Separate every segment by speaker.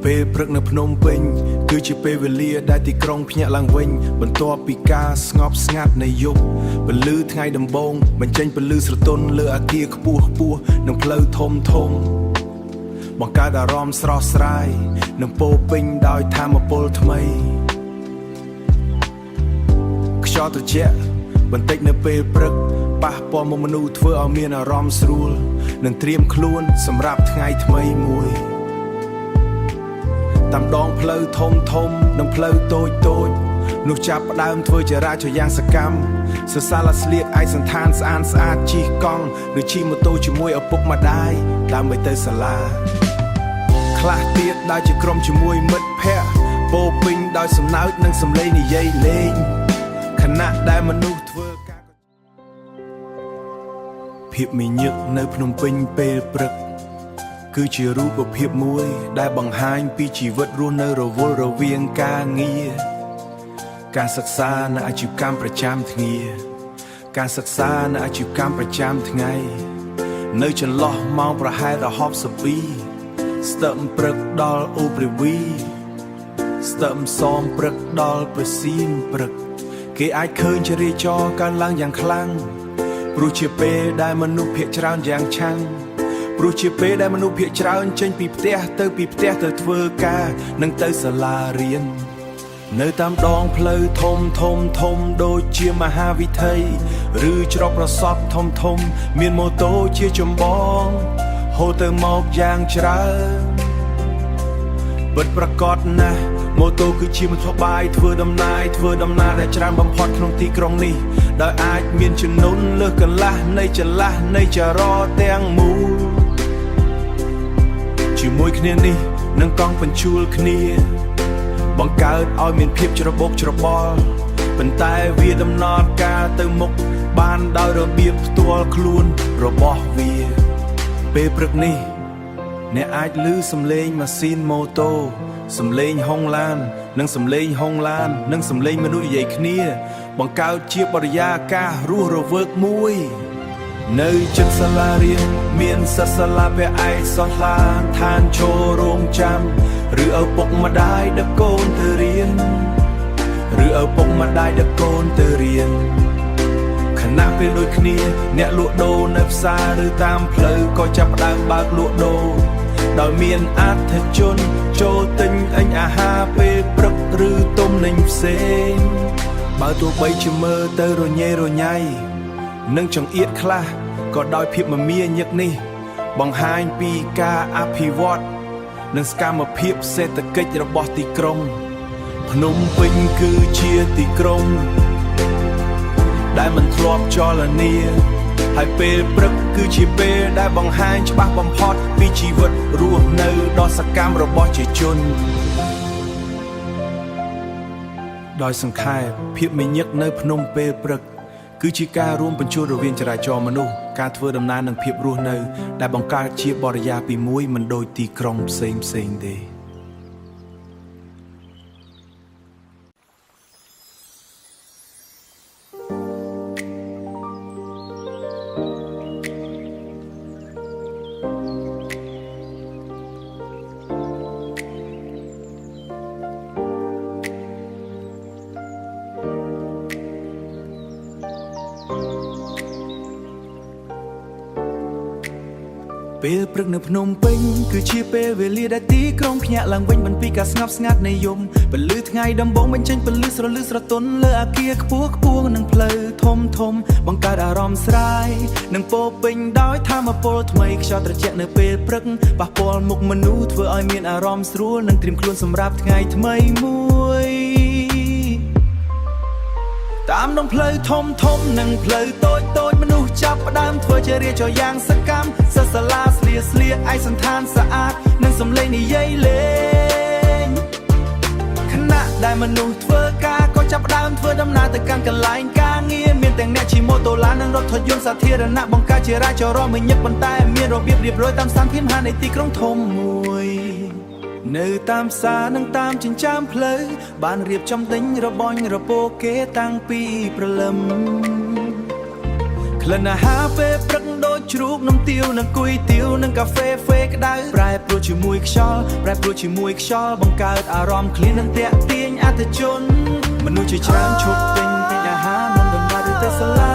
Speaker 1: ពេលព្រឹកនៅភ្នំពេញគឺជាពេលវេលាដែលទីក្រុងភ្ញាក់ឡើងវិញបន្ទាប់ពីការស្ងប់ស្ងាត់នៃយប់ពលឺថ្ងៃដំបូងបញ្ចេញពលឺស្រទន់លើអគារខ្ពស់ៗនិងផ្លូវធំបង្កើតអារម្មណ៍ស្រស់ស្រាយនិងពោរពេញដោយថាមពលថ្មីខ្យល់ត្រជាក់បន្តិចនៅពេលព្រឹកប៉ះពាល់មកមនុស្សធ្វើឲ្យមានអារម្មណ៍ស្រួលនិងត្រៀមខ្លួនសម្រាប់ថ្ងៃថ្មីមួយតាមដងផ្លូវធំនិងផ្លូវតូចនោះចាប់ផ្ដើមធ្វើចរាចរណ៍យ៉ាងសកម្មសរសើរស្លៀកឯកសណ្ឋានស្អាតជិះកង់ឬជិះម៉ូតូជាមួយឪពុកម្ដាយដើម្បីទៅសាលាខ្លះទៀតដើរជាក្រុមជាមួយមិត្តភ័ក្តិពោរពេញដោយសំណើចនិងសំឡេងនិយាយលេងខណៈដែលមនុស្សធ្វើការភាពមាញឹកនៅភ្នំពេញពេលព្រឹកគឺជារូបភាពមួយដែលបង្ហាញពីជីវិតរស់នៅរវល់រវាងការងារការសិក្សានៅអាជីវកម្មប្រចាំថ្ងៃការសិក្សានៅអាជីវកម្មប្រចាំថ្ងៃនៅចន្លោះម៉ោងប្រហែល10ស្ទើរព្រឹកដល់អូព្រីវីស្ទើរសមព្រឹកដល់ប្រសៀងព្រឹកគេអាចឃើញចរាចរណ៍កើនឡើងយ៉ាងខ្លាំងព្រោះជាពេលដែលមនុស្សភាគច្រើនយ៉ាងឆាំងព្រោះជាពេលដែលមនុស្សភាគច្រើនចេញពីផ្ទះទៅធ្វើការនិងទៅសាលារៀននៅតាមដងផ្លូវធំដូចជាមហាវិថីឬច្រកប្រសពធំមានម៉ូតូជាចម្បងហូរទៅមកយ៉ាងច្រើនពិតប្រាកដណាស់ម៉ូតូគឺជាមធ្យោបាយធ្វើដំណើរដែលច្រើនបំផុតក្នុងទីក្រុងនេះដោយអាចមានចំនួនលើសកន្លះនៃចរន្តទាំងមូលជាមួយគ្នានេះនឹងកង់បញ្ជូលគ្នាបង្កើតឲ្យមានភាពច្របូកច្របល់ប៉ុន្តែវាដំណើរការទៅមុខបានដោយរបៀបផ្ទាល់ខ្លួនរបស់វាពេលព្រឹកនេះអ្នកអាចឮសំឡេងម៉ាស៊ីនម៉ូតូសំឡេងហុងឡាននិងសំឡេងមនុស្សនិយាយគ្នាបង្កើតជាបរិយាកាសរស់រវើកមួយនៅជិតសាលារៀនមានសិស្សសាលាភ័ក្រឯកសោះឡានឋានឈររងចាំឬឪពុកម្ដាយដឹកកូនទៅរៀនខណៈពេលដូចគ្នាអ្នកលក់ដូរនៅផ្សារឬតាមផ្លូវក៏ចាប់ផ្ដើមបើកលក់ដូរដោយមានអតិថិជនចូលទិញអញអាហារពេលព្រឹកឬទំនិញផ្សេងបើទោះបីជាមើលទៅរញ៉េរញ៉ៃនិងចង្អៀតខ្លះក៏ដោយភាពមមាញឹកនេះបង្ហាញពីការអភិវឌ្ឍនិងសកម្មភាពសេដ្ឋកិច្ចរបស់ទីក្រុងភ្នំពេញគឺជាទីក្រុងដែលមិនធ្លាប់ចលនាហើយពេលព្រឹកគឺជាពេលដែលបង្ហាញច្បាស់បំផុតពីជីវិតរស់នៅដ៏សកម្មរបស់ប្រជាជនដោយសង្ខេបភាពមាញឹកនៅភ្នំពេលព្រឹកគឺជាការរួមបញ្ចូលរវាងចរាចរណ៍មនុស្សការធ្វើដំណើរនិងភាពរស់នៅដែលបង្កើតជាបរិយាពីមួយមិនដូចទីក្រុងផ្សេងទេ ពេលព្រឹកនៅភ្នំពេញគឺជាពេលវេលាដែលទីក្រុងភ្ញាក់ឡើងវិញបន្ពីការស្ងប់ស្ងាត់នៃយប់ពលឺថ្ងៃដំបូងបញ្ចេញពលឺស្រលឺស្រទន់លើអគារខ្ពស់និងផ្លូវធំបង្កើតអារម្មណ៍ស្រាយនិងពោរពេញដោយថាមពលថ្មីខ្យល់ត្រជាក់នៅពេលព្រឹកប៉ះពាល់មុខមនុស្សធ្វើឲ្យមានអារម្មណ៍ស្រួលនិងត្រៀមខ្លួនសម្រាប់ថ្ងៃថ្មីមួយតាមដងផ្លូវធំនិងផ្លូវតូចមនុស្សចាប់ផ្ដើមធ្វើចរាចរណ៍យ៉ាងសកម្មសិស្សសាលាស្លៀកឯកសណ្ឋានស្អាតនិងសំឡេងនិយាយលេងខណៈដែលមនុស្សធ្វើការក៏ចាប់ផ្ដើមធ្វើដំណើរទៅកាន់កន្លែងការងារមានទាំងអ្នកជិះម៉ូតូឡាននិងរថយន្តសាធារណៈបង្កើតចរាចរណ៍មាញឹកប៉ុន្តែមានរបៀបរៀបរយតាមស្ថានភាពនៃទីក្រុងធំមួយនៅតាមផ្សារនិងតាមចិញ្ចើមផ្លូវបានរៀបចំទិញរបញរពោគេតាំងពីព្រលឹមក្លិនអាហារពេលព្រឹកដូចជ ជ្រូកនំទាវនិងគុយទាវនិងកាហ្វេហ្វេក្តៅប្រែប្រួលជាមួយខ្យល់ប្រែប្រួលជាមួយខ្យល់បង្កើតអារម្មណ៍ឃ្លាននិងទាក់ទាញអតិថិជនមនុស្សជាច្រើនឈប់ទិញអាហារមិនដំណើរទៅសាលា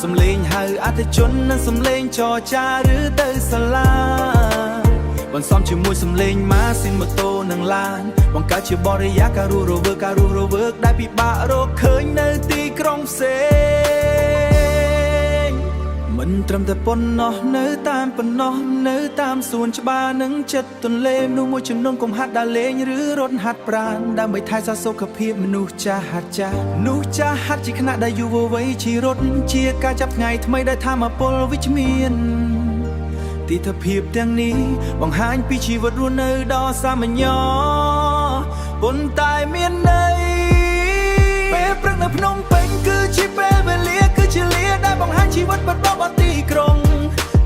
Speaker 1: សំលេងហៅអតិថិជននិងសំលេងចរចាឬទៅសាលាបន្សំជាមួយសំលេងម៉ាស៊ីនម៉ូតូនិងឡានបង្កើតជាបរិយាកាសរស់រវើកដែលពិបាករកឃើញនៅទីក្រុងផ្សេងមិនត្រឹមតែប៉ុណ្ណោះនៅតាមប៉ុណ្ណោះនៅតាមសួនច្បារនិងចិត្តទន្លេមនុស្សមួយចំនួនកុំហាត់ដើរលេងឬរត់ហាត់ប្រាណដើម្បីថែរក្សាសុខភាពមនុស្សចាស់ហាត់មនុស្សចាស់ហាត់ជាខណៈដែលយុវវ័យជិះរត់ជាការចាប់ថ្ងៃថ្មីដោយថាមពលវិជ្ជមានទិដ្ឋភាពទាំងនេះបង្ហាញពីជីវិតរស់នៅដ៏សាមញ្ញប៉ុន្តែមានន័យពេលព្រឹកនៅភ្នំពេញគឺជាពេលវេលាគឺជាលាដែលបង្ហាញជីវិតបត់បោទីក្រុង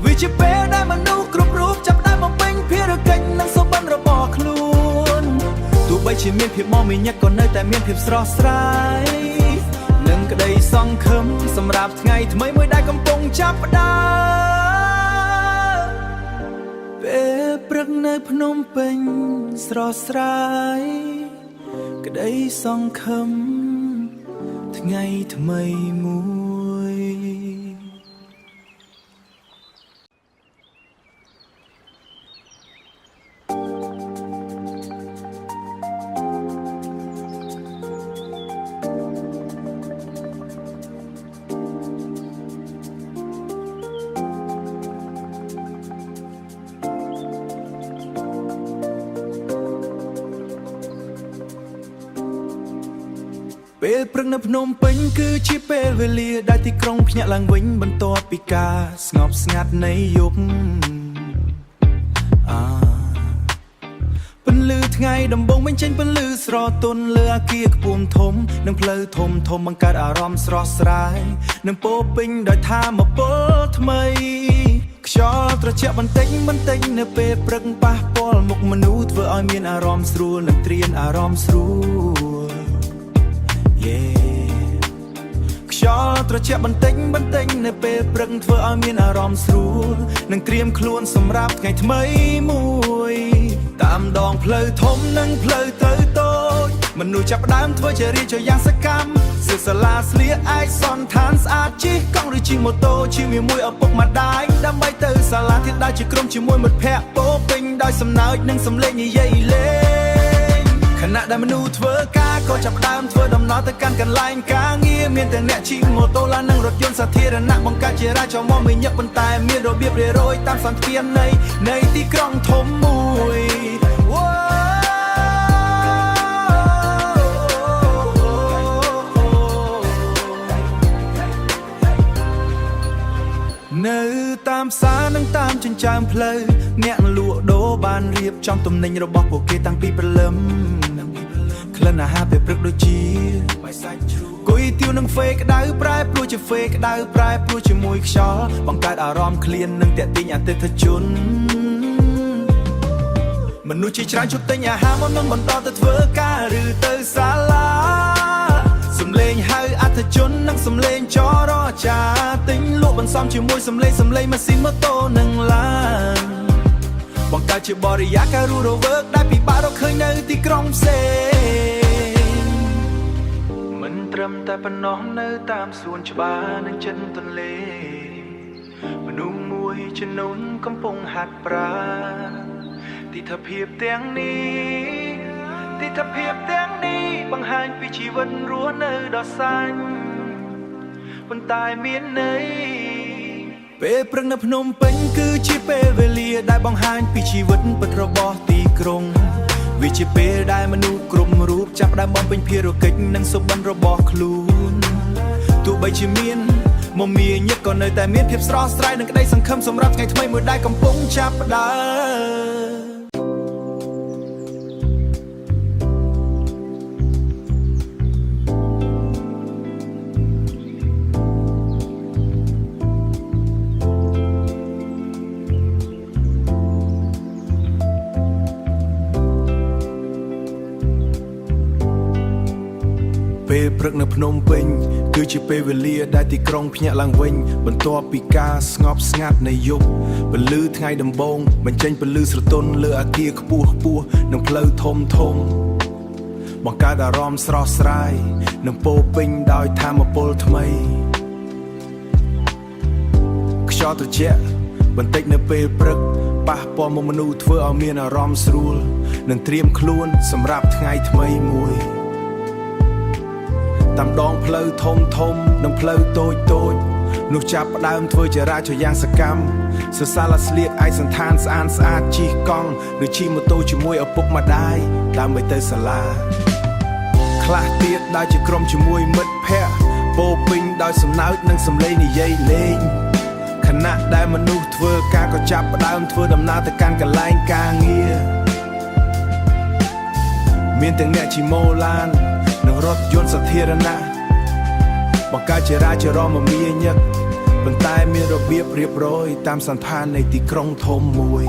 Speaker 1: វាជាពេលដែលមនុស្សគ្រប់រូបចាប់ផ្ដើមបំពេញភារកិច្ចនិងសុបិនរបស់ខ្លួនទោះបីជាមានភាពមមាញឹកក៏នៅតែមានភាពស្រស់ស្រាយនិងក្តីសង្ឃឹមសម្រាប់ថ្ងៃថ្មីមួយដែលកំពុងចាប់ផ្ដើមពេលព្រឹកនៅភ្នំពេញស្រស់ស្រាយក្តីសង្ឃឹមថ្ងៃថ្មីមួយ ពេលព្រឹកនៅភ្នំពេញគឺជាពេលវេលាដែលទីក្រុងភ្ញាក់ឡើងវិញបន្ទាប់ពីការស្ងប់ស្ងាត់នៃយប់ពន្លឺថ្ងៃដំបូងបញ្ចេញពន្លឺស្រទន់លើអគារខ្ពស់ធំនិងផ្លូវធំបង្កើតអារម្មណ៍ស្រស់ស្រាយនិងពោពេញដោយថាមពលថ្មីខ្យល់ត្រជាក់បន្តិចនៅពេលព្រឹកប៉ះពាល់មុខមនុស្សធ្វើឲ្យមានអារម្មណ៍ស្រួលនិងត្រៀនអារម្មណ៍ស្រួលខ្យល់ត្រជាក់បន្តិចនៅពេលព្រឹកធ្វើឲ្យមានអារម្មណ៍ស្រួលនិងត្រៀមខ្លួនសម្រាប់ថ្ងៃថ្មីមួយតាមដងផ្លូវធំនិងផ្លូវទៅតូចមនុស្សចាប់ផ្ដើមធ្វើជារាជយ៉ាងសកម្មសិស្សសាលាស្លៀកឯកសន្តានស្អាតជិះកង់ឬជិះម៉ូតូជាមួយឪពុកម្ដាយដើម្បីទៅសាលាធាតុដើរជាក្រុមជាមួយមិត្តភ័ក្តិពោពេញដោយសំណើចនិងសំឡេងនិយាយលេងខណៈដែលមនុស្សធ្វើការក៏ចាប់ផ្ដើមធ្វើដំណើរទៅកាន់កន្លែងការងារមានទាំងអ្នកជិះម៉ូតូឡាននិងរថយន្តសាធារណៈបង្កើតជារាចរណ៍មកមានញឹកប៉ុន្តែមានរបៀបរៀបរយតាមសន្តាននៃទីក្រុងធំមួយនៅតាមផ្សារនិងតាមចិញ្ចើមផ្លូវអ្នកលក់ដូរបានរៀបចំទំនិញរបស់ពួកគេតាំងពីព្រលឹមក្លិនអាហារពេលព្រឹកដូចជាគុយទាវនិងហ្វេក្តៅប្រែប្រួលជាហ្វេក្តៅប្រែប្រួលជាមួយខ្យល់បង្កើតអារម្មណ៍ឃ្លាននិងទាក់ទាញអតិថិជនមនុស្សជាច្រើនជប់ទិញអាហារមុនបន្តទៅធ្វើការឬទៅសាលាសំឡេងហៅអតិថិជននិងសំឡេងចរចាទិញលក់បន្សំជាមួយសំឡេងម៉ាស៊ីនម៉ូតូនិងឡានបង្កើតជាបរិយាកាសរស់រវើកដែលពិបាករកឃើញនៅទីក្រុងផ្សេងមិនត្រឹមតែប៉ុណ្ណោះនៅតាមសួនច្បារនិងចិនទន្លេមនុស្សមួយចំនួនកំពុងហាត់ប្រាណទិដ្ឋភាពទាំងនេះបង្ហាញពីជីវិតរស់នៅដ៏សាញ់ប៉ុន្តែមានន័យពេលព្រឹកនៅភ្នំពេញគឺជាពេលវេលាដែលបង្ហាញពីជីវិតពិតរបស់ទីក្រុងវាជាពេលដែលមនុស្សគ្រប់រូបចាប់ផ្ដើមបំពេញភារកិច្ចនិងសុបិនរបស់ខ្លួនទោះបីជាមានមមាញឹកក៏នៅតែមានភាពស្រស់ស្រាយនិងក្តីសង្ឃឹមសម្រាប់ថ្ងៃថ្មីមួយដែលកំពុងចាប់ផ្ដើម ពេលព្រឹកនៅភ្នំពេញគឺជាពេលវេលាដែលទីក្រុងភ្ញាក់ឡើងវិញបន្ទាប់ពីការស្ងប់ស្ងាត់នៃយប់ពន្លឺថ្ងៃដំបូងបញ្ចេញពន្លឺស្រទន់លើអគារខ្ពស់ខ្ពស់និងផ្លូវធំធំបង្កើតអារម្មណ៍ស្រស់ស្រាយនិងពោរពេញដោយថាមពលថ្មីខ្យល់ត្រជាក់បន្តិចនៅពេលព្រឹកប៉ះពាល់មកមនុស្សធ្វើឲ្យមានអារម្មណ៍ស្រួលនិងត្រៀមខ្លួនសម្រាប់ថ្ងៃថ្មីមួយតាមដងផ្លូវធំធំនិងផ្លូវតូចតូចនោះចាប់ផ្ដើមធ្វើចរាចរណ៍យ៉ាងសកម្មសិស្សាលាស្លៀកឯកសណ្ឋានស្អាតស្អាតជិះកង់ឬជិះម៉ូតូជាមួយឪពុកម្ដាយដើម្បីទៅសាលាខ្លះទៀតដើរជាក្រុមជាមួយមិត្តភ័ក្តិពោរពេញដោយសំណើចនិងសំឡេងនិយាយលេងខណៈដែលមនុស្សធ្វើការក៏ចាប់ផ្ដើមធ្វើដំណើរទៅកាន់កន្លែងការងារមានទាំងអ្នកជិះម៉ូឡាននិងរថយន្តសាធារណៈបង្កើតចរាចរណ៍មមាញឹកប៉ុន្តែមានរបៀបរៀបរយតាមសន្តាននៃទីក្រុងធំមួយ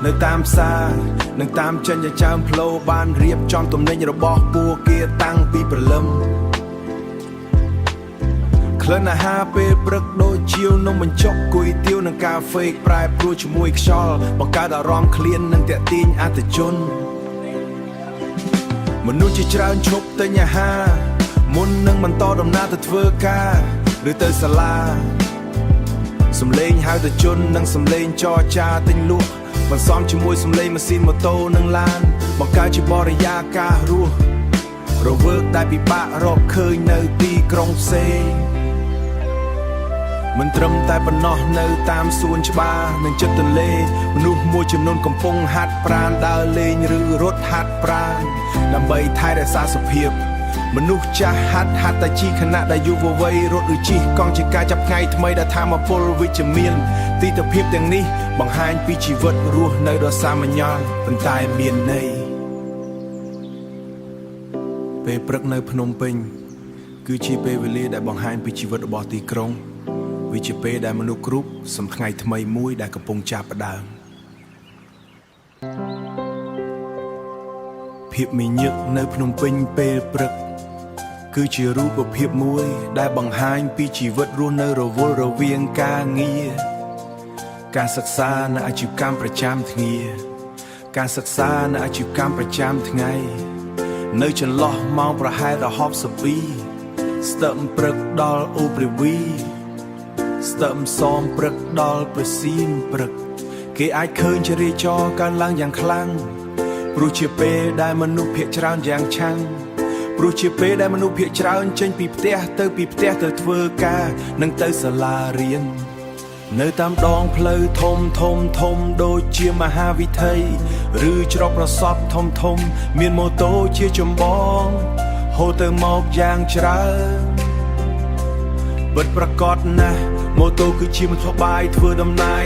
Speaker 1: នៅតាមផ្សារនិងតាមចិញ្ចើមផ្លូវបានរៀបចំទំនិញរបស់ពួកគេតាំងពីព្រលឹមក្លិនអាហារពេលព្រឹកដូចជាវនំបញ្ចុកគុយទាវនិងកាហ្វេប្រែប្រួលជាមួយខ្យល់បង្កើតអារម្មណ៍ឃ្លាននិងទាក់ទាញអតិថិជនមនុស្សជាច្រើនឈប់ទិញអាហារមុននឹងបន្តដំណើរទៅធ្វើការឬទៅសាលាសំឡេងហៅទៅជននិងសំឡេងចរចាទិញលក់បន្សំជាមួយសំឡេងម៉ាស៊ីនម៉ូតូនិងឡានបង្កើតជាបរិយាកាសរស់រវើកដែលពិបាករកឃើញនៅទីក្រុងផ្សេងមិនត្រឹមតែប៉ុណ្ណោះនៅតាមសួនច្បារនិងជិតទន្លេមនុស្សមួយចំនួនកំពុងហាត់ប្រាណដើរលេងឬរត់ហាត់ប្រាណដើម្បីថែរក្សាសុខភាពមនុស្សចាស់ហាត់តែជិះខណៈដែលយុវវ័យរត់ឬជិះកង់ជាការចាប់ថ្ងៃថ្មីដែលថាមពលវិជ្ជមានទិដ្ឋភាពទាំងនេះបង្ហាញពីជីវិតរស់នៅដ៏សាមញ្ញប៉ុន្តែមានន័យពេលព្រឹកនៅភ្នំពេញគឺជាពេលវេលាដែលបង្ហាញពីជីវិតរបស់ទីក្រុងវាជាពេលដែលមនុស្សគ្រប់សំថ្ងៃថ្មីមួយដែលកំពុងចាប់ផ្ដើមភាពមាញឹកនៅភ្នំពេញពេលព្រឹកគឺជារូបភាពមួយដែលបង្ហាញពីជីវិតរស់នៅរវល់រវាងការងារការសិក្សានៅអាជីវកម្មប្រចាំថ្ងៃការសិក្សានៅអាជីវកម្មប្រចាំថ្ងៃនៅចន្លោះម៉ោងប្រហែល10សពីស្ទឹមព្រឹកដល់អូព្រះវីស្ទឹមសមព្រឹកដល់ប្រសៀងព្រឹកគេអាចឃើញចរាចរណ៍កើនឡើងយ៉ាងខ្លាំងព្រោះជាពេលដែលមនុស្សភាគច្រើនយ៉ាងឆាំងព្រោះជាពេលដែលមនុស្សភាគច្រើនចេញពីផ្ទះទៅធ្វើការនិងទៅសាលារៀននៅតាមដងផ្លូវធំដូចជាមហាវិថីឬច្រកប្រសពធំមានម៉ូតូជាចម្បងហូរទៅមកយ៉ាងច្រើនពិតប្រាកដណាស់ម៉ូតូគឺជាមធ្យោបាយធ្វើដំណើរ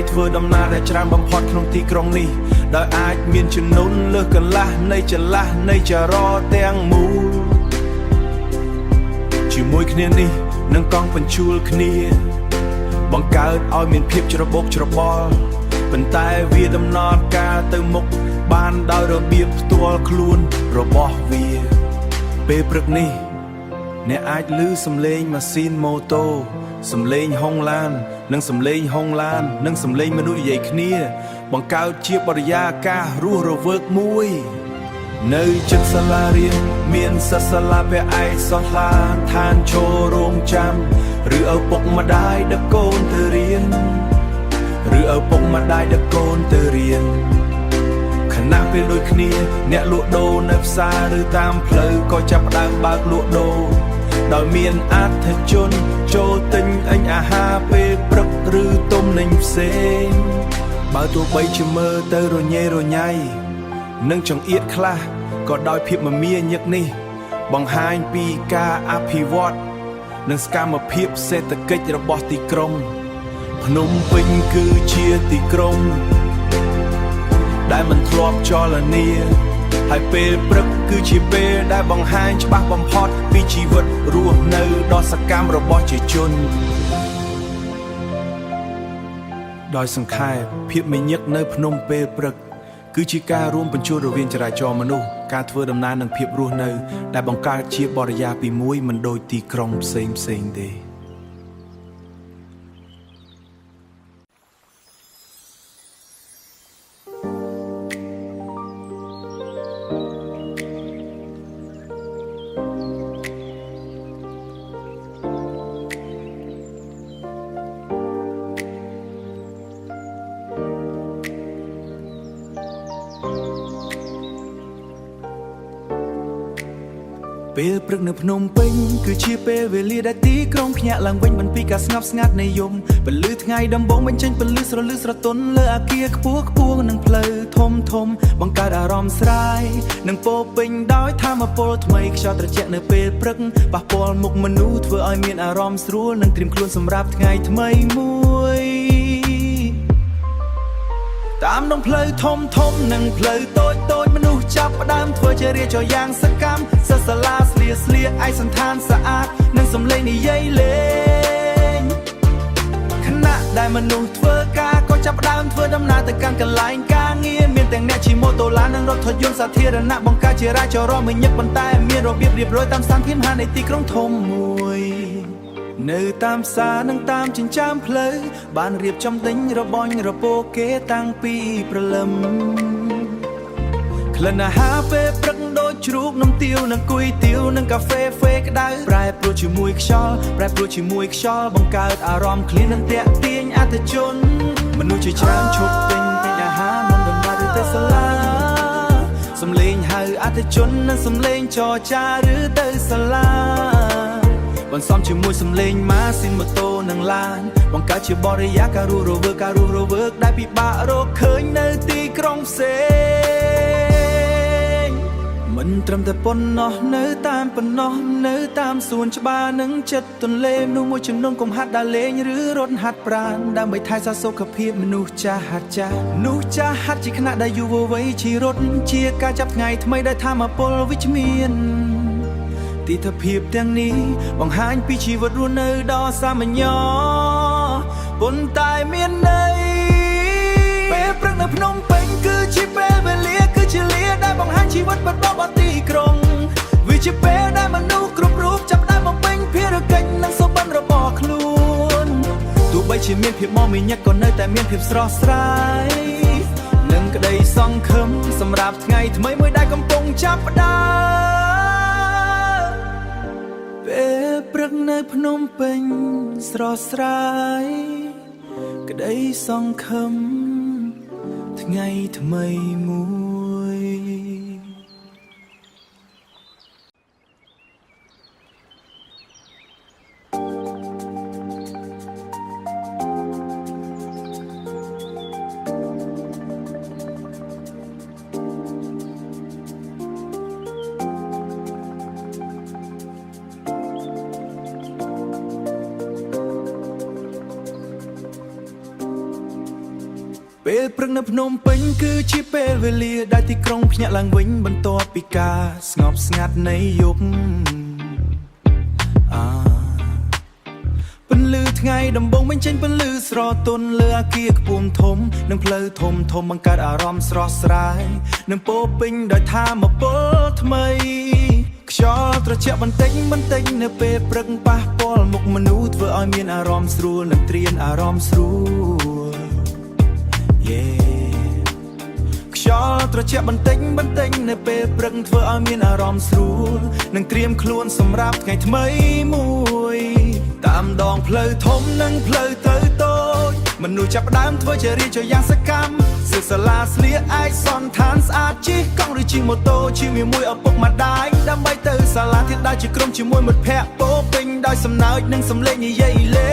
Speaker 1: ដែលច្រើនបំផុតក្នុងទីក្រុងនេះដោយអាចមានចំនួនលើសកន្លះនៃចន្លោះនៃចរន្តទាំងមូលជាមួយគ្នានេះនឹងកង់បញ្ជូលគ្នាបង្កើតឲ្យមានភាពច្របូកច្របល់ប៉ុន្តែវាដំណើរការទៅមុខបានដោយរបៀបផ្ទាល់ខ្លួនរបស់វាពេលព្រឹកនេះអ្នកអាចឮសំឡេងម៉ាស៊ីនម៉ូតូសំឡេងហុងឡាននិងសំឡេងហុងឡាននិងសំឡេងមនុស្សនិយាយគ្នាបង្កើតជាបរិយាកាសរស់រវើកមួយនៅជិតសាលារៀនមានសិស្សសាលាវៈឯកសន្តានឋានឈររងចាំឬឪពុកម្ដាយដឹកកូនទៅរៀនខណៈពេលដូចគ្នាអ្នកលក់ដូរនៅផ្សារឬតាមផ្លូវក៏ចាប់ផ្ដើមបើកលក់ដូរដោយមានអតិថិជនចូលទិញអញអាហារពេលព្រឹកឬទំនិញផ្សេងបើទោះបីជាមើលទៅរញ៉េរញ៉ៃនិងចង្អៀតខ្លះក៏ដោយភាពមមាញឹកនេះបង្ហាញពីការអភិវឌ្ឍនិងសកម្មភាពសេដ្ឋកិច្ចរបស់ទីក្រុងភ្នំពេញគឺជាទីក្រុងដែលមិនធ្លាប់ចលនាហើយពេលព្រឹកគឺជាពេលដែលបង្ហាញច្បាស់បំផុតពីជីវិតរស់នៅដ៏សកម្មរបស់ប្រជាជនដោយសង្ខេបភាពមាញឹកនៅភ្នំពេលព្រឹក គឺជាការរួមបញ្ចូលរវាងចរាចរណ៍មនុស្សការធ្វើដំណើរនិងភាពរស់នៅដែលបង្កើតជាបរិយាពីមួយមិនដូចទីក្រុងផ្សេងទេពេលព្រឹកនៅភ្នំពេញគឺជាពេលវេលាដែលទីក្រុងភ្ញាក់ឡើងវិញបន្ពីការស្ងប់ស្ងាត់នៃយប់ពលឺថ្ងៃដំបូងបញ្ចេញពលឺស្រលឺស្រទន់លើអាគារខ្ពស់និងផ្លូវធំបង្កើតអារម្មណ៍ស្រ័យនិងពោពេញដោយថាមពលថ្មីខ្យល់ត្រជាក់នៅពេលព្រឹកប៉ះពាល់មុខមនុស្សធ្វើឲ្យមានអារម្មណ៍ស្រួលនិងត្រៀមខ្លួនសម្រាប់ថ្ងៃថ្មីមួយតាមដងផ្លូវធំនិងផ្លូវតូចមនុស្សចាប់ផ្ដើមធ្វើជារាចរយ៉ាងសកម្មសិស្សសាលាស្លៀកឯកសណ្ឋានស្អាតនិងសំឡេងនិយាយលេងខណៈដែលមនុស្សធ្វើការក៏ចាប់ផ្ដើមធ្វើដំណើរទៅកាន់កន្លែងការងារមានទាំងអ្នកជិះម៉ូតូឡាននិងរថយន្តសាធារណៈបង្កើតជារាចរណ៍មួយញឹកប៉ុន្តែមានរបៀបរៀបរយតាមស្ថានភាពហានៃទីក្រុងធំមួយនៅតាមផ្សារនិងតាមចិញ្ចើមផ្លូវបានរៀបចំទិញរបញរពោគេតាំងពីព្រលឹមក្លិនអាហារពេលព្រឹកដូចជ្រូកនំទាវនិងគុយទាវនិងកាហ្វេក្ដៅប្រែប្រួលជាមួយខ្យល់បង្កើតអារម្មណ៍ឃ្លាននិងទាក់ទាញអតិថិជនមនុស្សជាច្រើនឈប់ទិញអាហារមុនដំណើរទៅសាលាសំឡេងហៅអតិថិជននិងសំឡេងចរចាឬទៅសាលាបន្សំជាមួយសំឡេងម៉ាស៊ីនម៉ូតូនិងឡានបង្កើតជាបរិយាកាសរស់រវើកដែលពិបាករកឃើញនៅទីក្រុងផ្សេងមិនត្រឹមតែប៉ុណ្ណោះនៅតាមសួនច្បារនិងចិត្តទន្លេមនុស្សមួយចំនួនកុំហាត់ដើរលេងឬរត់ហាត់ប្រាណដើម្បីថែរក្សាសុខភាពមនុស្សចាស់ហាត់ជាខណៈដែលយុវវ័យជិះរត់ជាការចាប់ថ្ងៃថ្មីដែលថាមពលវិជ្ជមានទិដ្ឋភាពទាំងនេះបង្ហាញពីជីវិតរស់នៅដ៏សាមញ្ញប៉ុន្តែមានន័យពេលព្រឹកនៅភ្នំពេញគឺជាពេលវេលាគឺជាលាដែលបង្ហាញជីវិតបត់បទីក្រុងវាជាពេលដែលមនុស្សគ្រប់រូបចាប់ផ្ដើមបំពេញភារកិច្ចនិងសុបិនរបស់ខ្លួនទោះបីជាមានភាពមមាញឹកក៏នៅតែមានភាពស្រស់ស្រាយនិងក្តីសង្ឃឹមសម្រាប់ថ្ងៃថ្មីមួយដែលកំពុងចាប់ផ្ដើមពេលព្រឹកនៅភ្នំពេញស្រស់ស្រាយក្តីសង្ឃឹមថ្ងៃថ្មីមួយពេលព្រឹកនៅភ្នំពេញគឺជាពេលវេលាដែលទីក្រុងភ្ញាក់ឡើងវិញបន្ទាប់ពីការស្ងប់ស្ងាត់នៃយប់ពន្លឺថ្ងៃដំបូងបញ្ចេញពន្លឺស្រទន់លើអាគារខ្ពស់ធំនិងផ្លូវធំបង្កើតអារម្មណ៍ស្រស់ស្រាយនិងពោពេញដោយថាមពលថ្មីខ្យល់ត្រជាក់បន្តិចនៅពេលព្រឹកប៉ះពាល់មុខមនុស្សធ្វើឲ្យមានអារម្មណ៍ស្រួលនិងត្រៀនអារម្មណ៍ស្រួលខ្យល់ត្រជាក់បន្តិចនៅពេលព្រឹកធ្វើឲ្យមានអារម្មណ៍ស្រួលនិងត្រៀមខ្លួនសម្រាប់ថ្ងៃថ្មីមួយតាមដងផ្លូវធំនិងផ្លូវតូចមនុស្សចាប់ផ្ដើមធ្វើជារាចរយ៉ាងសកម្មសិស្សសាលាស្លៀកឯកសណ្ឋានស្អាតជិះកង់ឬជិះម៉ូតូជាមួយឪពុកម្ដាយដើម្បីទៅសាលាធាតុដើរជាក្រុមជាមួយមិត្តភ័ក្តិពោពេញដោយសំណើចនិងសំឡេងនិយាយលេ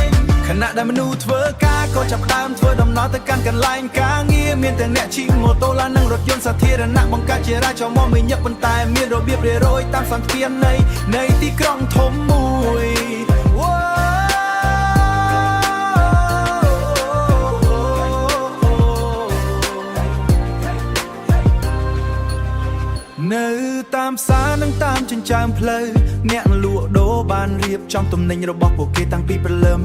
Speaker 1: ងខណៈដែលមនុស្សធ្វើការក៏ចាប់ផ្ដើមធ្វើដំណើរទៅកាន់កន្លែងការងារមានទាំងអ្នកជិះម៉ូតូឡាននិងរថយន្តសាធារណៈបង្កើតជារាចរណ៍មួយញឹកប៉ុន្តែមានរបៀបរៀបរយតាមសន្តិភាពនៃទីក្រុងធំមួយនៅតាមផ្សារនិងតាមចិញ្ចើមផ្លូវអ្នកលក់ដូរបានរៀបចំទំនិញរបស់ពួកគេតាំងពីព្រលឹម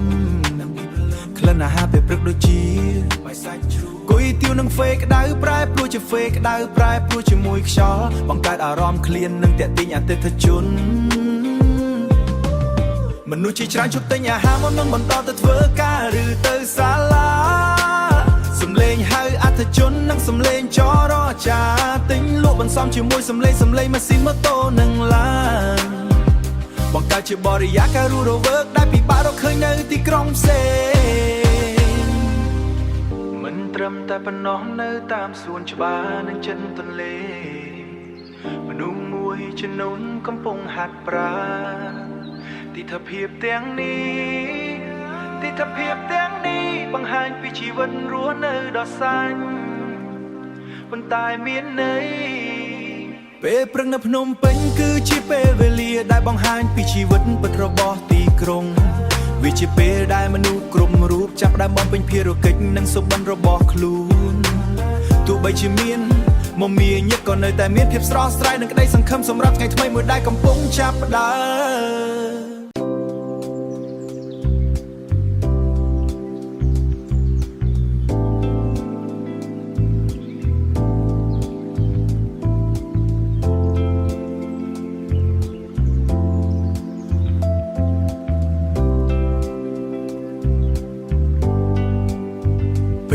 Speaker 1: ក្លិនអាហារពេលព្រឹកដូចជាបាយសាច់ជ្រូកគុយ ទៀវនឹងហ្វេក្តៅប្រែព្រោះជាហ្វេក្តៅប្រែព្រោះជាមួយខ្យល់បង្កើតអារម្មណ៍ឃ្លាននិងតាក់ទាញអតិថិជនមនុស្សជាច្រើនជប់ទិញអាហារមុននឹងបន្តទៅធ្វើការឬទៅសាលាសំឡេងហៅអតិថិជននិងសំឡេងចរចាទិញលក់បន្សំជាមួយសំឡេងម៉ាស៊ីនម៉ូតូនិងឡានបង្កើតជាបរិយាកាសរស់រវើកដែលពិបាករកឃើញនៅទីក្រុងផ្សេងមិនត្រឹមតែប៉ុណ្ណោះនៅតាមសួនច្បារនិងចិនទន្លេមនុស្សមួយចំនួនកំពុងហាត់ប្រាណទិដ្ឋភាពទាំងនេះបង្ហាញពីជីវិតរស់នៅដ៏សាញ់ប៉ុន្តែមានន័យពេលព្រឹកនៅភ្នំពេញគឺជាពេលវេលាដែលបង្ហាញពីជីវិតពិតរបស់ទីក្រុងវាជាពេលដែលមនុស្សគ្រប់រូបចាប់ផ្ដើមបំពេញភារកិច្ចនិងសុបិនរបស់ខ្លួនទោះបីជាមានមមាញឹកក៏នៅតែមានភាពស្រស់ស្រាយនិងក្តីសង្ឃឹមសម្រាប់ថ្ងៃថ្មីមួយដែលកំពុងចាប់ផ្ដើម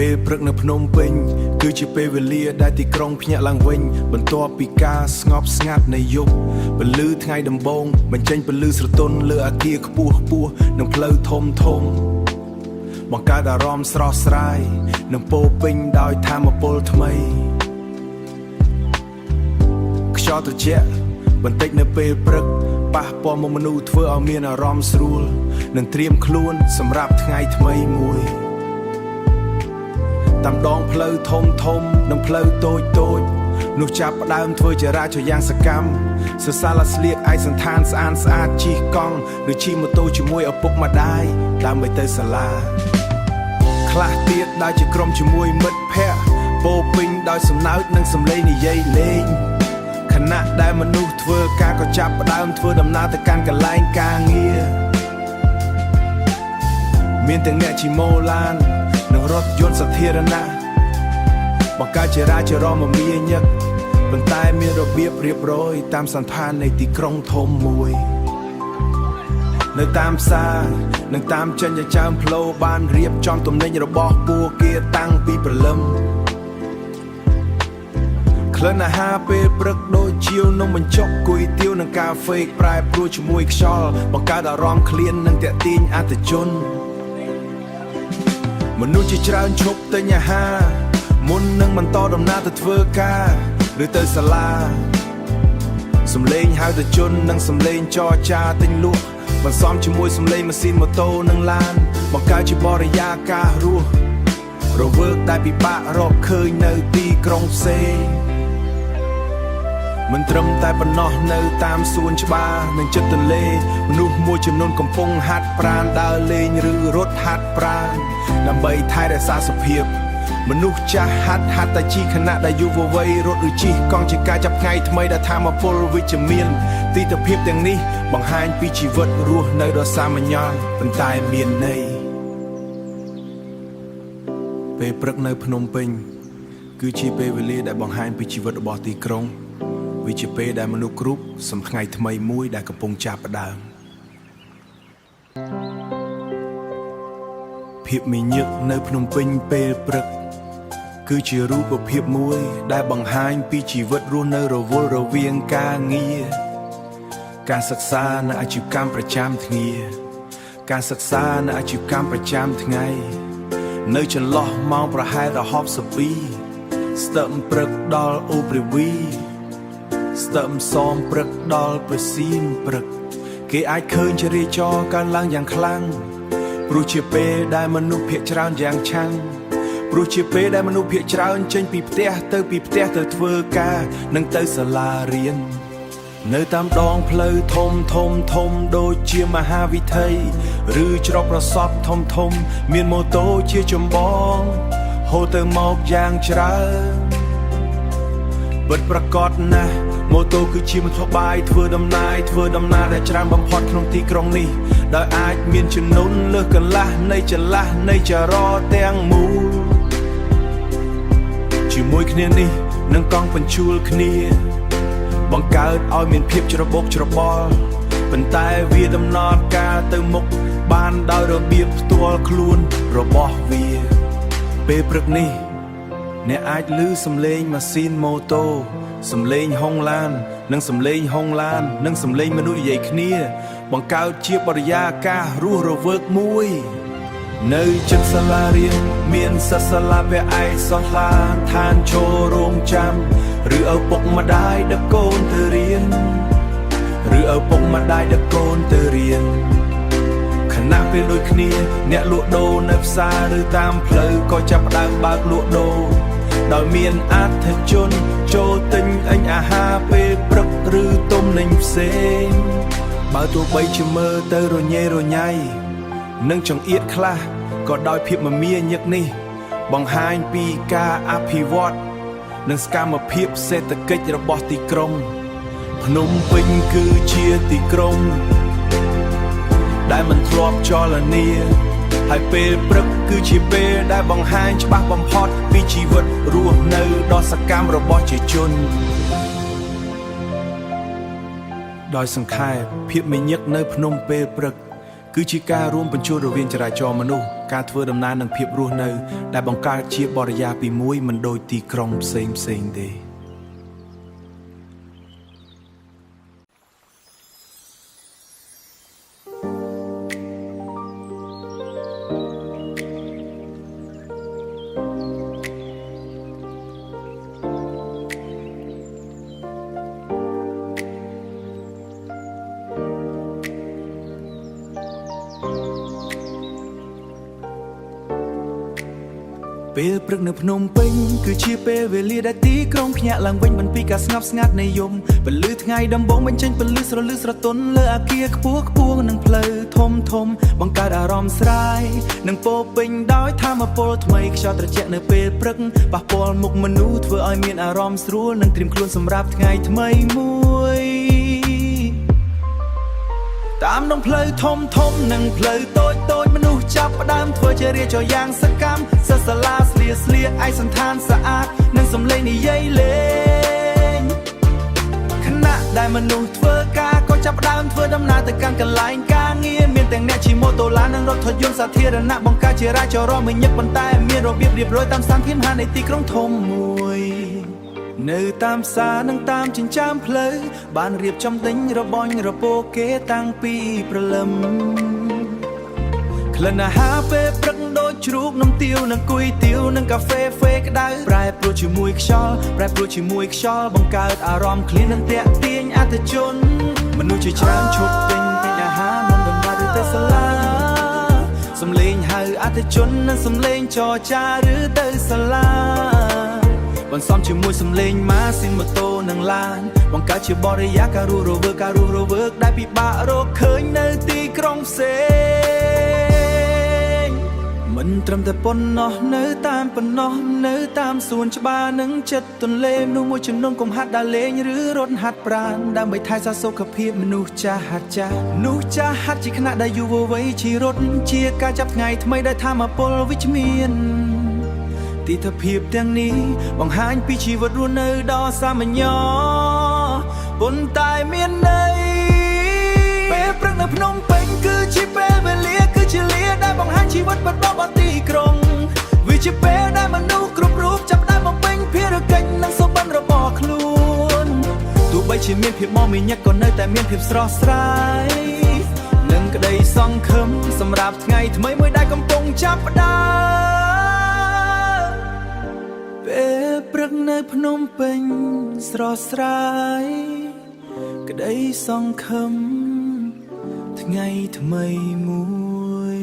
Speaker 1: ពេលព្រឹកនៅភ្នំពេញគឺជាពេលវេលាដែលទីក្រុងភ្ញាក់ឡើងវិញបន្ទាប់ពីការស្ងប់ស្ងាត់នៃយប់ពន្លឺថ្ងៃដំបូងបញ្ចេញពន្លឺស្រទន់លើអគារខ្ពស់និងផ្លូវធំបង្កើតអារម្មណ៍ស្រស់ស្រាយនិងពោរពេញដោយថាមពលថ្មីខ្យល់ត្រជាក់បន្តិចនៅពេលព្រឹកប៉ះពាល់មកមនុស្សធ្វើឲ្យមានអារម្មណ៍ស្រួលនិងត្រៀមខ្លួនសម្រាប់ថ្ងៃថ្មីមួយតាមដងផ្លូវធំនិងផ្លូវតូចនោះចាប់ផ្ដើមធ្វើចរាចរណ៍យ៉ាងសកម្មសិស្សាលាស្លៀកឯកសណ្ឋានស្អាតជិះកង់ឬជិះម៉ូតូជាមួយឪពុកម្ដាយដើម្បីទៅសាលាខ្លះទៀតដើរជាក្រុមជាមួយមិត្តភ័ក្តិពោរពេញដោយសំណើចនិងសំឡេងនិយាយលេងខណៈដែលមនុស្សធ្វើការក៏ចាប់ផ្ដើមធ្វើដំណើរទៅកាន់កន្លែងការងារមានទាំងអ្នកជិះម៉ូឡាននិងរថយន្តសាធារណៈបង្កើតចរាចរណ៍មមាញឹកប៉ុន្តែមានរបៀបរៀបរយតាមសន្តាននៃទីក្រុងធំមួយនៅតាមផ្សារនិងតាមចិញ្ចចើមផ្លូវបានរៀបចំទំនិញរបស់ពួកគេតាំងពីព្រលឹមក្លិនអាហារពេលព្រឹកដូចជាវនំបញ្ចុកគុយទាវនិងកាហ្វេប្រែប្រួលជាមួយខ្យល់បង្កើតអារម្មណ៍ឃ្លាននិងទាក់ទាញអតិថិជនមនុស្សជាច្រើនឈប់ទិញអាហារមុននឹងបន្តដំណើរទៅធ្វើការឬទៅសាលាសំឡេងហៅទៅជននិងសំឡេងចរចាទិញលក់បន្សំជាមួយសំឡេងម៉ាស៊ីនម៉ូតូនិងឡានបង្កើតជាបរិយាកាសរស់រវើកដែលពិបាករកឃើញនៅទីក្រុងផ្សេងមិនត្រឹមតែប៉ុណ្ណោះនៅតាមសួនច្បារនិងជិតទន្លេមនុស្សមួយចំនួនកំពុងហាត់ប្រាណដើរលេងឬរត់ហាត់ប្រាណដើម្បីថែរក្សាសុខភាពមនុស្សចាស់ហាត់តែជិះខណៈដែលយុវវ័យរត់ឬជិះកង់ជាការចាប់ថ្ងៃថ្មីដែលថាមពលវិជ្ជមានទិដ្ឋភាពទាំងនេះបង្ហាញពីជីវិតរស់នៅដ៏សាមញ្ញប៉ុន្តែមានន័យពេលព្រឹកនៅភ្នំពេញគឺជាពេលវេលាដែលបង្ហាញពីជីវិតរបស់ទីក្រុងវាជាពេលដែលមនុស្សគ្រប់សំថ្ងៃថ្មីមួយដែលកំពុងចាប់ផ្ដើមភាពមាញឹកនៅភ្នំពេញពេលព្រឹកគឺជារូបភាពមួយដែលបង្ហាញពីជីវិតរស់នៅរវល់រវាងការងារការសិក្សានៅអាជីវកម្មប្រចាំថ្ងៃការសិក្សានៅអាជីវកម្មប្រចាំថ្ងៃនៅចន្លោះម៉ោងប្រហែលដល់62ស្ទឹមព្រឹកដល់អូព្រាវីស្ទឹមសមព្រឹកដល់ប្រសៀងព្រឹកគេអាចឃើញចរាចរណ៍កើនឡើងយ៉ាងខ្លាំងព្រោះជាពេលដែលមនុស្សភាគច្រើនយ៉ាងឆាំងព្រោះជាពេលដែលមនុស្សភាគច្រើនចេញពីផ្ទះទៅធ្វើការនិងទៅសាលារៀននៅតាមដងផ្លូវធំដូចជាមហាវិថីឬច្រកប្រសពធំមានម៉ូតូជាចម្បងហូរទៅមកយ៉ាងច្រើនពិតប្រាកដណាស់ម៉ូតូគឺជាមធ្យោបាយធ្វើដំណើរដែលច្រើនបំផុតក្នុងទីក្រុងនេះដោយអាចមានចំនួនលើសកន្លះនៃចន្លោះនៃចរន្តទាំងមូល ជាមួយគ្នានេះនឹងកង់បញ្ជួលគ្នាបង្កើតឲ្យមានភាពច្របូកច្របល់ប៉ុន្តែវាដំណើរការទៅមុខបានដោយរបៀបផ្ទាល់ខ្លួនរបស់វាពេលព្រឹកនេះអ្នកអាចឮសំឡេងម៉ាស៊ីនម៉ូតូសំឡេងហុងឡាននិងសំឡេងហុងឡាននិងសំឡេងមនុស្សនិយាយគ្នាបង្កើតជាបរិយាកាសរស់រវើកមួយនៅជិតសាលារៀនមានសិស្សសាលាវៈឯកសាលាឋានចូលរងចាំឬឪពុកម្ដាយដឹកកូនទៅរៀនឬឪពុកម្ដាយដឹកកូនទៅរៀនខណៈពេលដូចគ្នាអ្នកលក់ដូរនៅផ្សារឬតាមផ្លូវក៏ចាប់ផ្ដើមបើកលក់ដូរដោយមានអតិថិជនចូលទិញអញអាហារពេលព្រឹកឬទំនិញផ្សេងបើទោះបីជាមើលទៅរញ៉េរញ៉ៃនិងចង្អៀតខ្លះក៏ដោយភាពមមាញឹកនេះបង្ហាញពីការអភិវឌ្ឍនិងសកម្មភាពសេដ្ឋកិច្ចរបស់ទីក្រុងភ្នំពេញគឺជាទីក្រុងដែលមិនធ្លាប់ចលនាហើយពេលព្រឹកគឺជាពេលដែលបង្ហាញច្បាស់បំផុតពីជីវិតរស់នៅដ៏សកម្មរបស់ប្រជាជនដោយសង្ខេបភាពមញឹកនៅភ្នំពេលព្រឹកគឺជាការរួមបញ្ចូលរវាងចរាចរណ៍មនុស្សការធ្វើដំណើរនិងភាពរស់នៅដែលបង្កើតជាបរិយាពីមួយមិនដូចទីក្រុងផ្សេងទេ ពេលព្រឹកនៅភ្នំពេញគឺជាពេលវេលាដែលទីក្រុងភ្ញាក់ឡើងវិញបន្ពីការស្ងប់ស្ងាត់នៃយប់ពលឺថ្ងៃដំបូងបញ្ចេញពលឺស្រលឺស្រទន់លើអគារខ្ពស់ខ្ពស់និងផ្លូវធំធំបង្កើតអារម្មណ៍ស្រ័យនិងពោពេញដោយថាមពលថ្មីខ្យល់ត្រជាក់នៅពេលព្រឹកប៉ះពាល់មុខមនុស្សធ្វើឲ្យមានអារម្មណ៍ស្រួលនិងត្រៀមខ្លួនសម្រាប់ថ្ងៃថ្មីមួយតាមដងផ្លូវធំធំនិងផ្លូវតូចតូចមនុស្សចាប់ផ្ដើមធ្វើជារាជយ៉ាងសកម្មសិស្សសាលាស្លៀកឯកសណ្ឋានស្អាតនិងសំឡេងនិយាយលេងខណៈដែលមនុស្សធ្វើការក៏ចាប់ផ្ដើមធ្វើដំណើរទៅកាន់កន្លែងការងារមានទាំងអ្នកជិះម៉ូតូឡាននិងរថយន្តសាធារណៈបង្កើតជារាចរណ៍មួយញឹកប៉ុន្តែមានរបៀបរៀបរយតាមស្ថានភាពហានៃទីក្រុងធំមួយនៅតាមផ្សារនិងតាមចិញ្ចើមផ្លូវបានរៀបចំទិញរបញរពោគេតាំងពីព្រលឹមក្លិនអាហារពេលព្រឹកដូចជ្រូកនំទាវនិងគុយទាវនិងកាហ្វេក្តៅប្រែប្រួលជាមួយខ្យល់បង្កើតអារម្មណ៍ឃ្លាននិងទាក់ទាញអតិថិជនមនុស្សជាច្រើនឈប់ទិញអាហារមុនដំណើរទៅសាលាសំឡេងហៅអតិថិជននិងសំឡេងចរចាឬទៅសាលាបន្សំជាមួយសំឡេងម៉ាស៊ីនម៉ូតូនិងឡានបង្កើតជាបរិយាកាសរស់រវើកដែលពិបាករកឃើញនៅទីក្រុងផ្សេងមិនត្រឹមតែប៉ុណ្ណោះនៅតាមសួនច្បារនិងចិត្តទន្លេមនុស្សមួយចំនួនកុំហាត់ដើរលេងឬរត់ហាត់ប្រាណដើម្បីថែរក្សាសុខភាពមនុស្សចាស់ហាត់ជាខណៈដែលយុវវ័យជិះរត់ជាការចាប់ថ្ងៃថ្មីដែលថាមពលវិជ្ជមានទិដ្ឋភាពទាំងនេះបង្ហាញពីជីវិតរស់នៅដ៏សាមញ្ញប៉ុន្តែមានន័យពេលព្រឹកនៅភ្នំពេញគឺជាពេលវេលាដែលបង្ហាញជីវិតបត់បោទីក្រុងវាជាពេលដែលមនុស្សគ្រប់រូបចាប់ផ្ដើមបំពេញភារកិច្ចនិងសុបិនរបស់ខ្លួនទោះបីជាមានភាពមមាញឹកក៏នៅតែមានភាពស្រស់ស្រាយនិងក្តីសង្ឃឹមសម្រាប់ថ្ងៃថ្មីមួយដែលកំពុងចាប់ផ្ដើមពេលព្រឹកនៅភ្នំពេញស្រស់ស្រាយក្តីសង្ឃឹមថ្ងៃថ្មីមួយ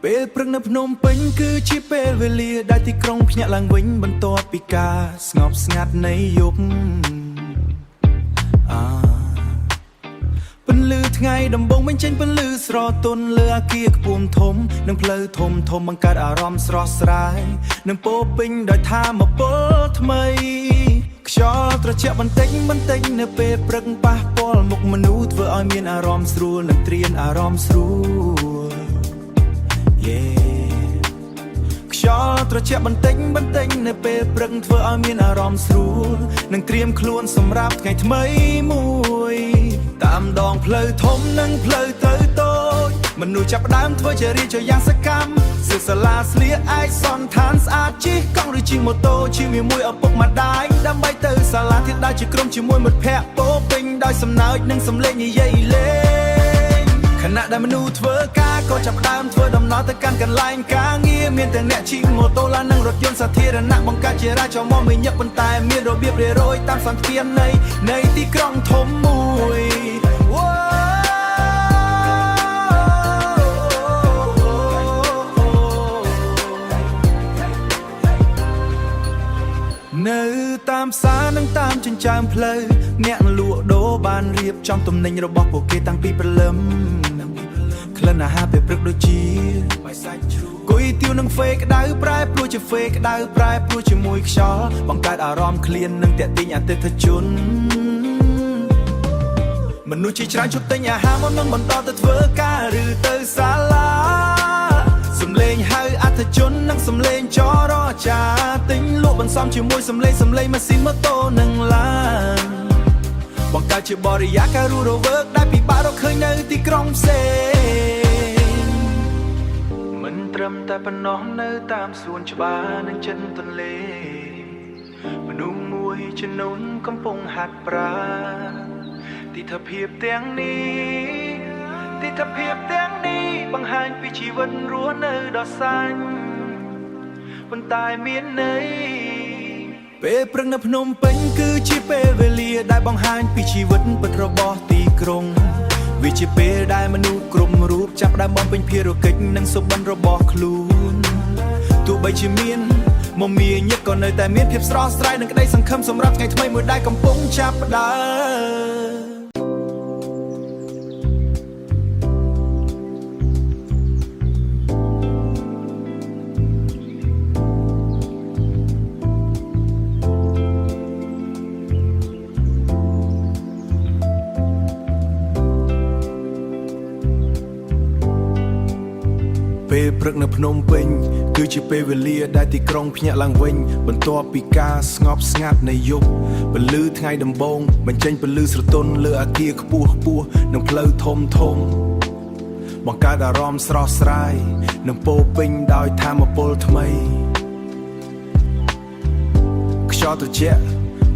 Speaker 1: ពេលព្រឹកនៅភ្នំពេញគឺជាពេលវេលាដែលទីក្រុងភ្ញាក់ឡើងវិញបន្ទាប់ពីការស្ងប់ស្ងាត់នៃយប់ นลือថ្ងៃដំបងបញ្ចេញពន្លឺស្រទន់លើអាគារខ្ពស់ធំនិងផ្លូវធំធំបង្កើតអារម្មណ៍ស្រស់ស្រាយនិងពោពេញដោយថាមពលថ្មីខ្យល់ត្រជាក់បន្តិចបន្តិចនៅពេលព្រឹកប៉ះពាល់មុខមនុស្សធ្វើឲ្យមានអារម្មណ៍ស្រួលនិងត្រៀនអារម្មណ៍ស្រួល ខ្យល់ត្រជាក់បន្តិចបន្តិចនៅពេលព្រឹកធ្វើឲ្យមានអារម្មណ៍ស្រួលនិងត្រៀមខ្លួនសម្រាប់ថ្ងៃថ្មីមួយតាមដងផ្លូវធំនិងផ្លូវទៅតូចមនុស្សចាប់ផ្ដើមធ្វើជារៀនយ៉ាងសកម្មសិស្សសាលាស្លៀកឯកសន្តានស្អាតជិះកង់ឬជិះម៉ូតូជាមួយឪពុកម្ដាយដើម្បីទៅសាលាធាតុដើរជាក្រុមជាមួយមិត្តភ័ក្តិពោពេញដោយសំណើចនិងសំឡេងនិយាយលេងខណៈដែលមនុស្សធ្វើការក៏ចាប់ផ្ដើមធ្វើដំណើរទៅកាន់កន្លែងការងារមានទាំងអ្នកជិះម៉ូតូឡាននិងរថយន្តសាធារណៈបង្កើតជាចរាចរណ៍មកមានញឹកប៉ុន្តែមានរបៀបរៀបរយតាមសន្តាននៃទីក្រុងធំមួយនៅតាមផ្សារនិងតាមចិញ្ចើមផ្លូវអ្នកលក់ដូរបានរៀបចំទំនិញរបស់ពួកគេតាំងពីព្រលឹមក្លិនអាហារពេលព្រឹកដូចជាគុយទាវនិងហ្វេក្តៅប្រែប្រួលជាហ្វេក្តៅប្រែប្រួលជាមួយខ្យល់បង្កើតអារម្មណ៍ឃ្លាននិងទាក់ទាញអតិថិជនមនុស្សជាច្រើនជប់ទិញអាហារមុននឹងបន្តទៅធ្វើការឬទៅសាលាសំឡេងហៅអតិថិជននិងសំឡេងចរចាទិញលក់បន្សំជាមួយសំឡេងម៉ាស៊ីនម៉ូតូនិងឡានបង្កើតជាបរិយាកាសរស់រវើកដែលពិបាករកឃើញនៅទីក្រុងផ្សេងមិនត្រឹមតែប៉ុណ្ណោះនៅតាមសួនច្បារនិងចិនទន្លេមនុស្សមួយចំនួនកំពុងហាត់ប្រាណទិដ្ឋភាពទាំងនេះបង្ហាញពីជីវិតរស់នៅដ៏សាញ់ប៉ុន្តែមានន័យពេលព្រឹកនៅភ្នំពេញគឺជាពេលវេលាដែលបង្ហាញពីជីវិតពិតរបស់ទីក្រុងវាជាពេលដែលមនុស្សគ្រប់រូបចាប់ផ្ដើមបំពេញភារកិច្ចនិងសុបិនរបស់ខ្លួនទោះបីជាមានមមាញឹកក៏នៅតែមានភាពស្រស់ស្រាយនិងក្តីសង្ឃឹមសម្រាប់ថ្ងៃថ្មីមួយដែលកំពុងចាប់ផ្ដើមពេលព្រឹកនៅភ្នំពេញគឺជាពេលវេលាដែលទីក្រុងភ្ញាក់ឡើងវិញបន្ទាប់ពីការស្ងប់ស្ងាត់នៃយប់ពន្លឺថ្ងៃដំបូងបញ្ចេញពន្លឺស្រទន់លើអាគារខ្ពស់និងផ្លូវធំបង្កើតអារម្មណ៍ស្រស់ស្រាយនិងពោពេញដោយថាមពលថ្មីខ្យល់ត្រជាក់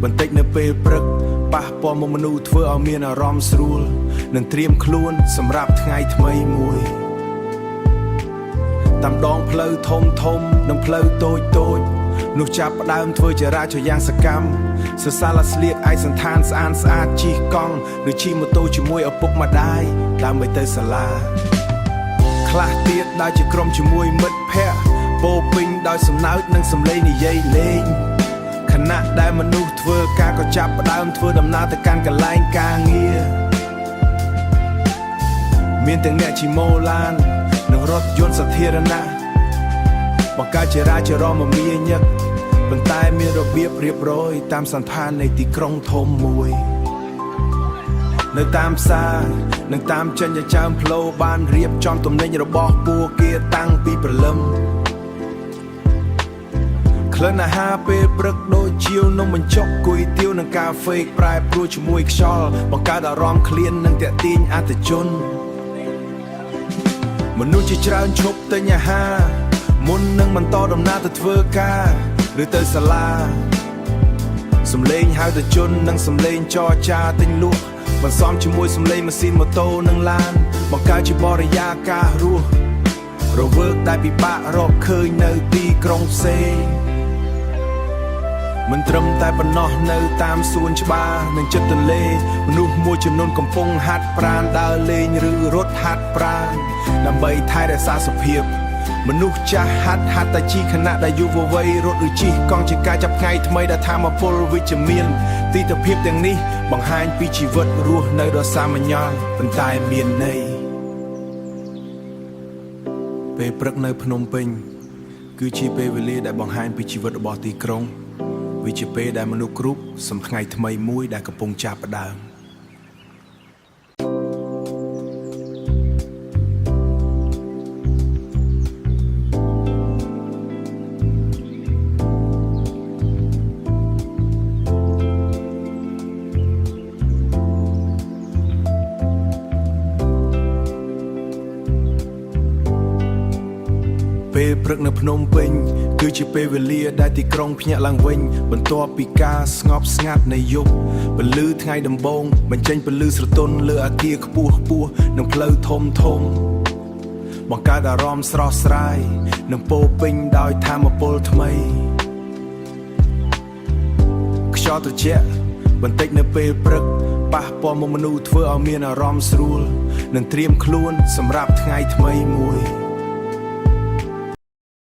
Speaker 1: បន្តិចនៅពេលព្រឹកប៉ះពាល់មកមនុស្សធ្វើឲ្យមានអារម្មណ៍ស្រួលនិងត្រៀមខ្លួនសម្រាប់ថ្ងៃថ្មីមួយតាមដងផ្លូវធំនិងផ្លូវតូចនោះចាប់ផ្ដើមធ្វើចរាចរណ៍យ៉ាងសកម្មសិស្សសាលាស្លៀកឯកសន្តានស្អាតជិះកង់ឬជិះម៉ូតូជាមួយឪពុកម្ដាយដើម្បីទៅសាលាខ្លះទៀតដើរជាក្រុមជាមួយមិត្តភ័ក្តិពោពេញដោយសំណើចនិងសំឡេងនិយាយលេងខណៈដែលមនុស្សធ្វើការក៏ចាប់ផ្ដើមធ្វើដំណើរទៅកាន់កន្លែងការងារមានទាំងអ្នកជិះម៉ូឡាននិងរថយន្តសាធារណៈបង្កើតចរាចរណ៍មមាញឹកប៉ុន្តែមានរបៀបរៀបរយតាមសន្តាននៃទីក្រុងធំមួយនៅតាមផ្សារនិងតាមចិញ្ចើមផ្លូវបានរៀបចំទំនិញរបស់ពួកគេតាំងពីព្រលឹមក្លិនអាហារពេលព្រឹកដូចជានំបញ្ចុកគុយទាវនិងកាហ្វេប្រែប្រួលជាមួយខ្យល់បង្កើតអារម្មណ៍ឃ្លាននិងទាក់ទាញអតិថិជនមនុស្សជាច្រើនឈប់ទិញអាហារមុននឹងបន្តដំណើរទៅធ្វើការឬទៅសាលាសំឡេងហៅទៅជននិងសំឡេងចរចាទិញលក់បន្សំជាមួយសំឡេងម៉ាស៊ីនម៉ូតូនិងឡានបង្កើតជាបរិយាកាសរស់រវើកដែលពិបាករកឃើញនៅទីក្រុងផ្សេងមិនត្រឹមតែប៉ុណ្ណោះនៅតាមសួនច្បារនិងជិតទន្លេមនុស្សមួយចំនួនកំពុងហាត់ប្រាណដើរលេងឬរត់ហាត់ប្រាណដើម្បីថែរក្សាសុខភាព មនុស្សចាស់ហាត់តែជីខណៈដែលយុវវ័យរត់ឬជិះកង់ជាការចាប់ថ្ងៃថ្មីដែលថាមពលវិជ្ជមានទីតភាពទាំងនេះបង្ហាញពីជីវិតរស់នៅដ៏សាមញ្ញប៉ុន្តែមានន័យពេលព្រឹកនៅភ្នំពេញគឺជាពេលវេលាដែលបង្ហាញពីជីវិតរបស់ទីក្រុងវាជាពេលដែលមនុស្សគ្រប់សំថ្ងៃថ្មីមួយដែលកំពុងចាប់ផ្ដើមពេលព្រឹកនៅភ្នំពេញគឺជាពេលវេលាដែលទីក្រុងភ្ញាក់ឡើងវិញបន្ទាប់ពីការស្ងប់ស្ងាត់នៃយប់ពន្លឺថ្ងៃដំបូងបញ្ចេញពន្លឺស្រទន់លើអគារខ្ពស់ៗនិងផ្លូវធំបង្កើតអារម្មណ៍ស្រស់ស្រាយនិងពោរពេញដោយថាមពលថ្មីខ្យល់ត្រជាក់បន្តិចនៅពេលព្រឹកប៉ះពាល់មកមនុស្សធ្វើឲ្យមានអារម្មណ៍ស្រួលនិងត្រៀមខ្លួនសម្រាប់ថ្ងៃថ្មីមួយ